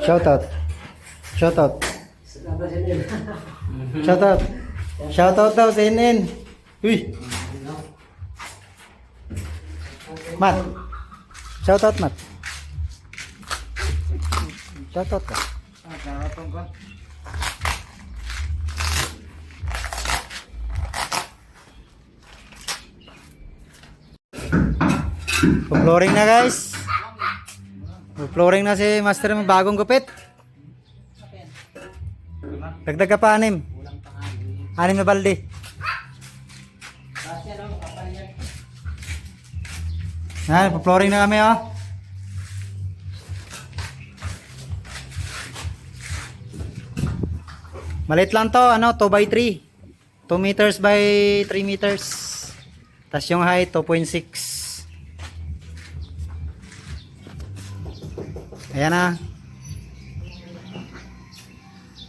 Shout out. Shout out. Shout out. Shout out daw sa NN. Uy. Mat. Shout out, Mat. Shout out ka. Flooring na guys. Flooring na si Master ng bagong gupit. Dagdag ka pa 6. 6 na balde. Flooring na kami oh. Malit lang to, 2x3. 2 meters by 3 meters. Tapos yung height 2.6. Ayan na.